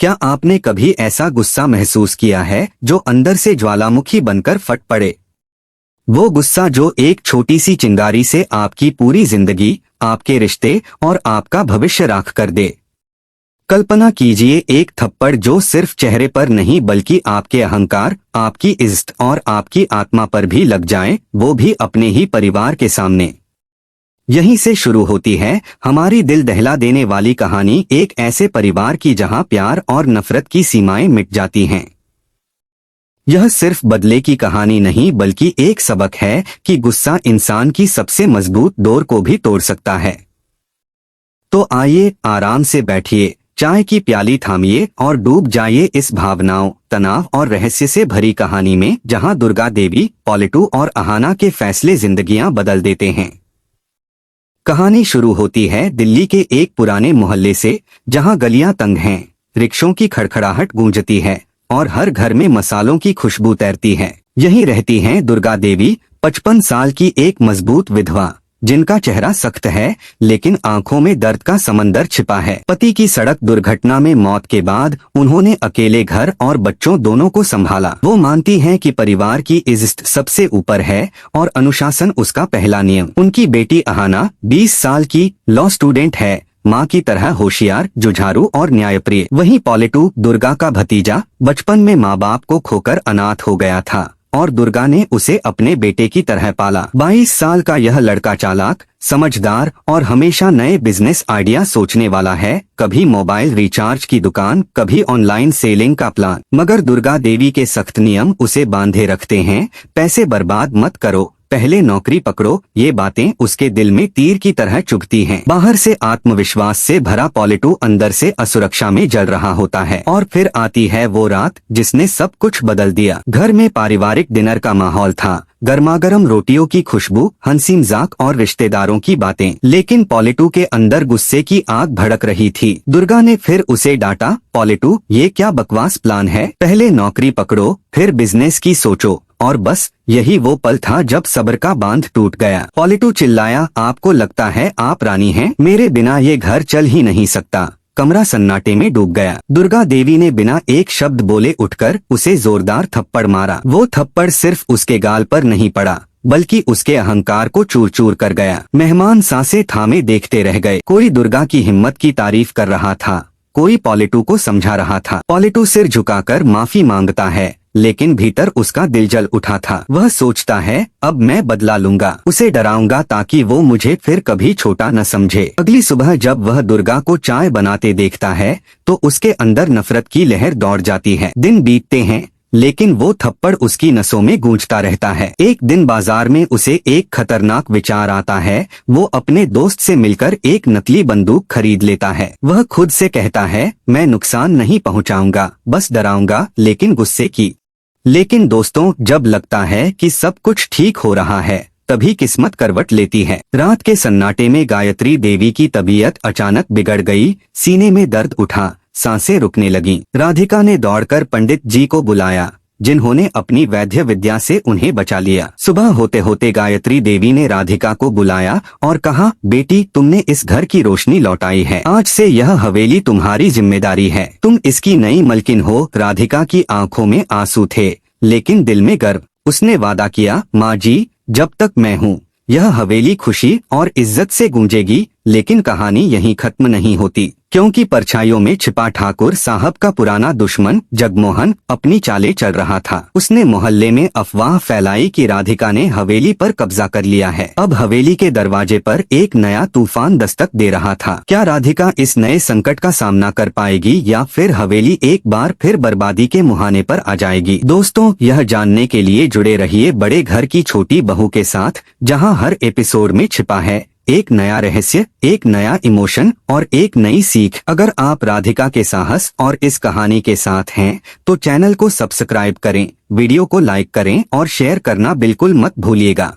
क्या आपने कभी ऐसा गुस्सा महसूस किया है जो अंदर से ज्वालामुखी बनकर फट पड़े? वो गुस्सा जो एक छोटी सी चिंगारी से आपकी पूरी जिंदगी, आपके रिश्ते और आपका भविष्य राख कर दे। कल्पना कीजिए एक थप्पड़ जो सिर्फ चेहरे पर नहीं बल्कि आपके अहंकार, आपकी इज्जत और आपकी आत्मा पर भी लग जाए, वो भी अपने ही परिवार के सामने। यहीं से शुरू होती है हमारी दिल दहला देने वाली कहानी, एक ऐसे परिवार की जहां प्यार और नफरत की सीमाएं मिट जाती हैं। यह सिर्फ बदले की कहानी नहीं बल्कि एक सबक है कि गुस्सा इंसान की सबसे मजबूत डोर को भी तोड़ सकता है। तो आइए आराम से बैठिए, चाय की प्याली थामिए और डूब जाइए इस भावनाओं, तनाव और रहस्य से भरी कहानी में, जहां दुर्गा देवी, पॉलिटू और अहाना के फैसले जिंदगियां बदल देते हैं। कहानी शुरू होती है दिल्ली के एक पुराने मोहल्ले से, जहां गलियां तंग हैं, रिक्शों की खड़खड़ाहट गूंजती है और हर घर में मसालों की खुशबू तैरती है। यहीं रहती हैं दुर्गा देवी, 55 साल की एक मजबूत विधवा, जिनका चेहरा सख्त है लेकिन आंखों में दर्द का समंदर छिपा है। पति की सड़क दुर्घटना में मौत के बाद उन्होंने अकेले घर और बच्चों दोनों को संभाला। वो मानती हैं कि परिवार की इज्जत सबसे ऊपर है और अनुशासन उसका पहला नियम। उनकी बेटी अहाना 20 साल की लॉ स्टूडेंट है, माँ की तरह होशियार, जुझारू और न्यायप्रिय। वहीं पॉलिटू, दुर्गा का भतीजा, बचपन में माँ बाप को खोकर अनाथ हो गया था और दुर्गा ने उसे अपने बेटे की तरह पाला। 22 साल का यह लड़का चालाक, समझदार और हमेशा नए बिजनेस आइडिया सोचने वाला है। कभी मोबाइल रिचार्ज की दुकान, कभी ऑनलाइन सेलिंग का प्लान। मगर दुर्गा देवी के सख्त नियम उसे बांधे रखते हैं। पैसे बर्बाद मत करो, पहले नौकरी पकड़ो। ये बातें उसके दिल में तीर की तरह चुभती हैं। बाहर से आत्मविश्वास से भरा पॉलिटू अंदर से असुरक्षा में जल रहा होता है। और फिर आती है वो रात जिसने सब कुछ बदल दिया। घर में पारिवारिक डिनर का माहौल था, गर्मागर्म रोटियों की खुशबू, हंसी मजाक और रिश्तेदारों की बातें। लेकिन पॉलिटू के अंदर गुस्से की आग भड़क रही थी। दुर्गा ने फिर उसे डांटा, पॉलिटू, ये क्या बकवास प्लान है? पहले नौकरी पकड़ो, फिर बिजनेस की सोचो। और बस यही वो पल था जब सब्र का बांध टूट गया। पॉलिटू चिल्लाया, आपको लगता है आप रानी हैं? मेरे बिना ये घर चल ही नहीं सकता। कमरा सन्नाटे में डूब गया। दुर्गा देवी ने बिना एक शब्द बोले उठकर उसे जोरदार थप्पड़ मारा। वो थप्पड़ सिर्फ उसके गाल पर नहीं पड़ा बल्कि उसके अहंकार को चूर चूर कर गया। मेहमान सांसें थामे देखते रह गए। कोई दुर्गा की हिम्मत की तारीफ कर रहा था, कोई पॉलिटू को समझा रहा था। पॉलिटू सिर झुकाकर माफी मांगता है, लेकिन भीतर उसका दिल जल उठा था। वह सोचता है, अब मैं बदला लूंगा, उसे डराऊंगा ताकि वो मुझे फिर कभी छोटा न समझे। अगली सुबह जब वह दुर्गा को चाय बनाते देखता है तो उसके अंदर नफरत की लहर दौड़ जाती है। दिन बीतते हैं लेकिन वो थप्पड़ उसकी नसों में गूंजता रहता है। एक दिन बाजार में उसे एक खतरनाक विचार आता है। वो अपने दोस्त से मिलकर एक नकली बंदूक खरीद लेता है। वह खुद से कहता है, मैं नुकसान नहीं पहुंचाऊंगा, बस डराऊंगा, लेकिन गुस्से की। लेकिन दोस्तों, जब लगता है कि सब कुछ ठीक हो रहा है तभी किस्मत करवट लेती है। रात के सन्नाटे में गायत्री देवी की तबीयत अचानक बिगड़ गई। सीने में दर्द उठा, सांसें रुकने लगीं। राधिका ने दौड़कर पंडित जी को बुलाया, जिन्होंने अपनी वैद्य विद्या से उन्हें बचा लिया। सुबह होते होते गायत्री देवी ने राधिका को बुलाया और कहा, बेटी, तुमने इस घर की रोशनी लौटाई है। आज से यह हवेली तुम्हारी जिम्मेदारी है। तुम इसकी नई मलकिन हो। राधिका की आंखों में आंसू थे लेकिन दिल में गर्व। उसने वादा किया, माँ जी, जब तक मैं हूँ यह हवेली खुशी और इज्जत से गूंजेगी। लेकिन कहानी यहीं खत्म नहीं होती, क्योंकि परछाइयों में छिपा ठाकुर साहब का पुराना दुश्मन जगमोहन अपनी चालें चल रहा था। उसने मोहल्ले में अफवाह फैलाई कि राधिका ने हवेली पर कब्जा कर लिया है। अब हवेली के दरवाजे पर एक नया तूफान दस्तक दे रहा था। क्या राधिका इस नए संकट का सामना कर पाएगी या फिर हवेली एक बार फिर बर्बादी के मुहाने पर आ जाएगी? दोस्तों, यह जानने के लिए जुड़े रहिए बड़े घर की छोटी बहू के साथ, जहां हर एपिसोड में छिपा है एक नया रहस्य, एक नया इमोशन और एक नई सीख। अगर आप राधिका के साहस और इस कहानी के साथ हैं तो चैनल को सब्सक्राइब करें, वीडियो को लाइक करें और शेयर करना बिल्कुल मत भूलिएगा।